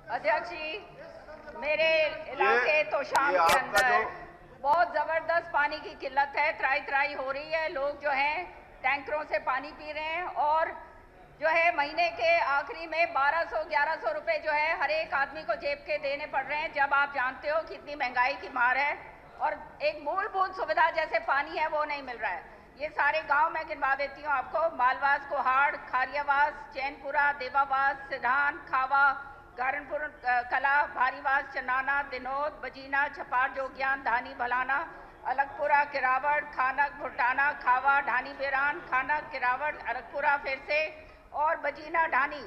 अध्यक्ष जी, मेरे इलाके तोशाम के अंदर बहुत ज़बरदस्त पानी की किल्लत है। त्राई त्राई हो रही है। लोग जो हैं टैंकरों से पानी पी रहे हैं और जो है महीने के आखिरी में 1200-1100 रुपए जो है हर एक आदमी को जेब के देने पड़ रहे हैं, जब आप जानते हो कि इतनी महंगाई की मार है और एक मूलभूत सुविधा जैसे पानी है वो नहीं मिल रहा है। ये सारे गांव मैं गिनवा देती हूँ आपको: मालवास, कोहाड़, खारियावास, चैनपुरा, देवावास, सिधान, खावा, गारनपुर कला, भारीवास, चनाना, दिनोद, बजीना, छपार, जोगियान, धानी, भलाना, अलगपुरा, किरावड़, खानक, भुटाना, खावा, ढानी, बेरान, खानक, किरावड़, अलगपुरा फिर से और बजीना, ढानी,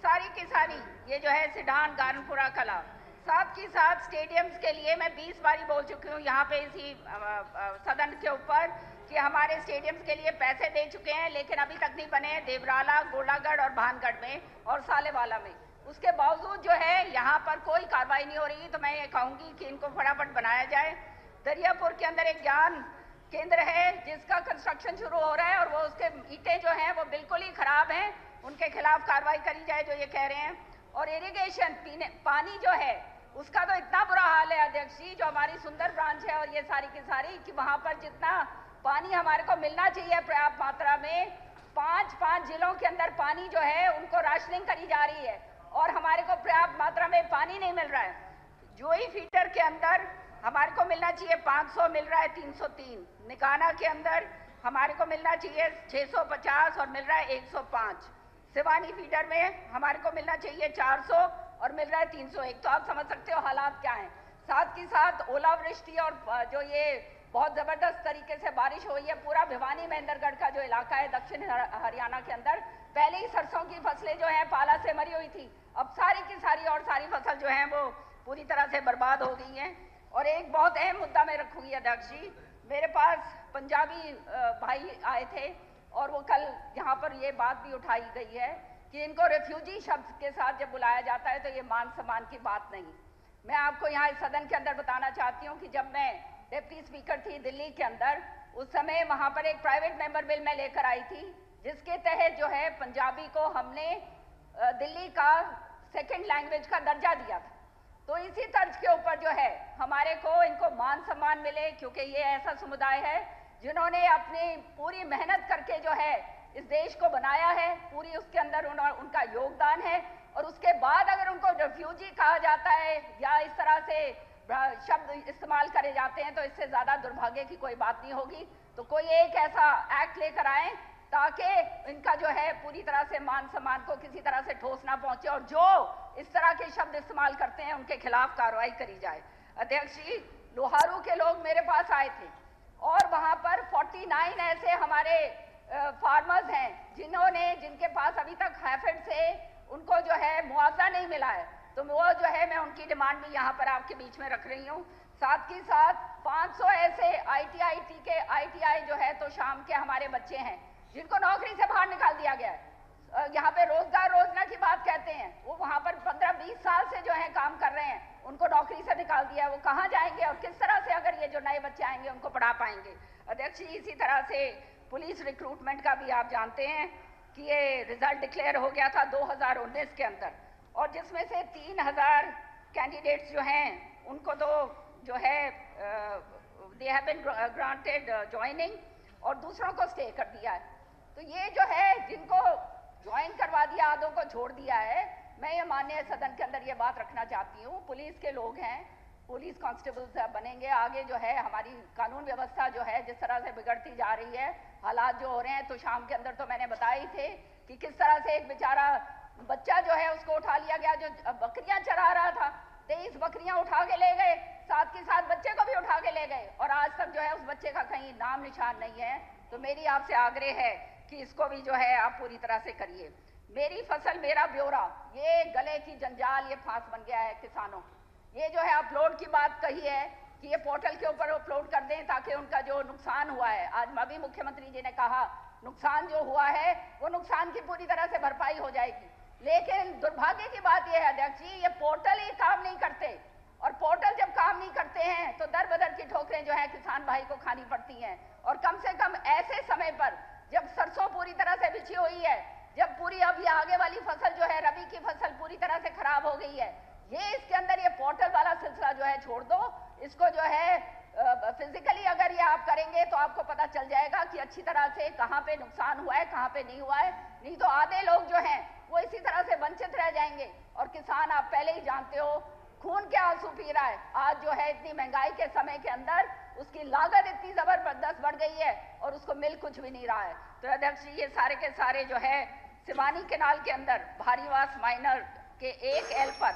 सारी की सारी ये जो है सिधान, गारनपुरा कला। साथ ही साथ स्टेडियम्स के लिए मैं 20 बारी बोल चुकी हूँ यहाँ पे इसी सदन के ऊपर कि हमारे स्टेडियम्स के लिए पैसे दे चुके हैं, लेकिन अभी तक नहीं बने हैं देवराला, गोलागढ़ और भानगढ़ में और सालेवाला में। उसके बावजूद जो है यहाँ पर कोई कार्रवाई नहीं हो रही। तो मैं ये कहूँगी कि इनको फटाफट बनाया जाए। दरियापुर के अंदर एक ज्ञान केंद्र है जिसका कंस्ट्रक्शन शुरू हो रहा है और वो उसके ईंटें जो हैं वो बिल्कुल ही खराब हैं, उनके खिलाफ कार्रवाई करी जाए जो ये कह रहे हैं। और इरिगेशन पानी जो है उसका तो इतना बुरा हाल है अध्यक्ष जी, जो हमारी सुंदर ब्रांच है और ये सारी की सारी, कि वहाँ पर जितना पानी हमारे को मिलना चाहिए पर्याप्त मात्रा में, 5 जिलों के अंदर पानी जो है उनको राशनिंग करी जा रही है और हमारे को पर्याप्त मात्रा में पानी नहीं मिल रहा है। जोई फीडर के अंदर हमारे को मिलना चाहिए 500, मिल रहा है 303। निकाना के अंदर हमारे को मिलना चाहिए 650 और मिल रहा है 105। सिवानी फीडर में हमारे को मिलना चाहिए 400 और मिल रहा है 301। तो आप समझ सकते हो हालात क्या हैं। साथ ही साथ ओलावृष्टि और जो ये बहुत ज़बरदस्त तरीके से बारिश हुई है, पूरा भिवानी महेंद्रगढ़ का जो इलाका है दक्षिण हरियाणा के अंदर, पहले ही सरसों की फसलें जो हैं पाला से मरी हुई थी, अब सारी की सारी और सारी फसल जो है वो पूरी तरह से बर्बाद हो गई हैं। और एक बहुत अहम मुद्दा मैं रखूंगी अध्यक्ष जी, मेरे पास पंजाबी भाई आए थे और वो कल यहाँ पर ये बात भी उठाई गई है कि इनको रेफ्यूजी शब्द के साथ जब बुलाया जाता है तो ये मान सम्मान की बात नहीं। मैं आपको यहाँ इस सदन के अंदर बताना चाहती हूँ कि जब मैं डिप्टी स्पीकर थी दिल्ली के अंदर, उस समय वहाँ पर एक प्राइवेट मेंबर बिल मैं लेकर आई थी जिसके तहत जो है पंजाबी को हमने दिल्ली का सेकेंड लैंग्वेज का दर्जा दिया था। तो इसी तर्ज के ऊपर जो है हमारे को इनको मान सम्मान मिले, क्योंकि ये ऐसा समुदाय है जिन्होंने अपनी पूरी मेहनत करके जो है इस देश को बनाया है, पूरी उसके अंदर उनका योगदान है। और उसके बाद अगर उनको रेफ्यूजी कहा जाता है या इस तरह से शब्द इस्तेमाल करे जाते हैं तो इससे ज़्यादा दुर्भाग्य की कोई बात नहीं होगी। तो कोई एक ऐसा एक्ट लेकर आए ताकि इनका जो है पूरी तरह से मान सम्मान को किसी तरह से ठोस ना पहुंचे और जो इस तरह के शब्द इस्तेमाल करते हैं उनके खिलाफ कार्रवाई करी जाए। अध्यक्ष जी, लोहारू के लोग मेरे पास आए थे और वहाँ पर 49 ऐसे हमारे फार्मर्स हैं जिनके पास अभी तक हैफेड से उनको जो है मुआवजा नहीं मिला है। तो वो जो है मैं उनकी डिमांड भी यहाँ पर आपके बीच में रख रही हूँ। साथ ही साथ 500 ऐसे ITI जो है तो शाम के हमारे बच्चे हैं जिनको नौकरी से बाहर निकाल दिया गया है। यहाँ पे रोजगार योजना की बात कहते हैं, वो वहाँ पर 15-20 साल से जो है काम कर रहे हैं, उनको नौकरी से निकाल दिया है। वो कहाँ जाएंगे और किस तरह से अगर ये जो नए बच्चे आएंगे उनको पढ़ा पाएंगे। अध्यक्ष जी, इसी तरह से पुलिस रिक्रूटमेंट का भी आप जानते हैं कि ये रिजल्ट डिक्लेयर हो गया था 2019 के अंदर, और जिसमें से 3000 कैंडिडेट्स जो हैं उनको तो जो है they have been granted joining और दूसरों को स्टे कर दिया है। तो ये जो है जिनको ज्वाइन करवा दिया, आधों को छोड़ दिया है। मैं ये माननीय सदन के अंदर ये बात रखना चाहती हूँ, पुलिस के लोग हैं, पुलिस कांस्टेबल्स बनेंगे। आगे जो है हमारी कानून व्यवस्था जो है जिस तरह से बिगड़ती जा रही है, हालात जो हो रहे हैं, तो शाम के अंदर तो मैंने बताए थे कि किस तरह से एक बेचारा बच्चा जो है उसको उठा लिया गया जो बकरियां चरा रहा था, 23 बकरियां उठा के ले गए, साथ के साथ बच्चे को भी उठा के ले गए और आज तक जो है उस बच्चे का कहीं नाम निशान नहीं है। तो मेरी आपसे आग्रह है कि इसको भी जो है आप पूरी तरह से करिए। मेरी फसल मेरा ब्यौरा, ये गले की जंजाल, ये फांस बन गया है किसानों। ये जो है अपलोड की बात कही है कि ये पोर्टल के ऊपर अपलोड कर दें ताकि उनका जो नुकसान हुआ है, आज अभी मुख्यमंत्री जी ने कहा नुकसान जो हुआ है वो नुकसान की पूरी तरह से भरपाई हो जाएगी। लेकिन दुर्भाग्य की बात यह है अध्यक्ष जी, ये पोर्टल ही काम नहीं करते और पोर्टल जब काम नहीं करते हैं तो दर बदर की ठोकरें जो है किसान भाई को खानी पड़ती हैं। और कम से कम ऐसे समय पर जब सरसों पूरी तरह से बिछी हुई है, जब पूरी अब ये आगे वाली फसल जो है रबी की फसल पूरी तरह से खराब हो गई है, ये इसके अंदर ये पोर्टल वाला सिलसिला जो है छोड़ दो, इसको जो है फिजिकली अगर ये आप करेंगे तो आपको पता चल जाएगा कि अच्छी तरह से कहाँ पे नुकसान हुआ है, कहाँ पे नहीं हुआ है। नहीं तो आधे लोग जो हैं वो इसी तरह से वंचित रह जाएंगे। और किसान आप पहले ही जानते हो खून के आंसू पी रहा है। आज जो है इतनी महंगाई के समय के अंदर उसकी लागत इतनी जबरदस्त बढ़ गई है और उसको मिल कुछ भी नहीं रहा है। तो अध्यक्ष जी, ये सारे के सारे जो है सिवानी केनाल के अंदर भारीवास माइनर के 1 एल पर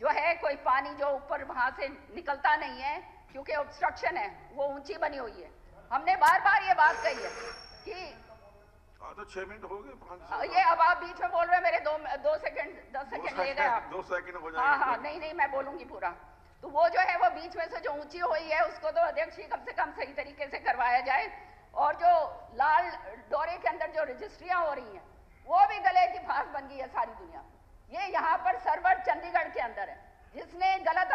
जो है कोई पानी जो ऊपर वहां से निकलता नहीं है क्योंकि ऑब्स्ट्रक्शन है, वो ऊंची बनी हुई है। हमने बार बार ये बात कही है कि तो 6 मिनट हो गए, 5 ये अब आप बीच में बोल रहे हैं, मेरे 2 सेकंड 10 सेकंड ले गए आप। 2 सेकंड हो जाएंगे। हाँ, नहीं मैं बोलूंगी पूरा। तो वो जो है वो बीच में से जो ऊंची हुई है उसको तो अध्यक्ष जी कम से कम सही तरीके से करवाया जाए। और जो लाल डोरे के अंदर जो रजिस्ट्रियां हो रही हैं वो भी गले की फांस बन गई है सारी दुनिया। ये यहाँ पर सर्वर चंडीगढ़ के अंदर है, जिसने गलत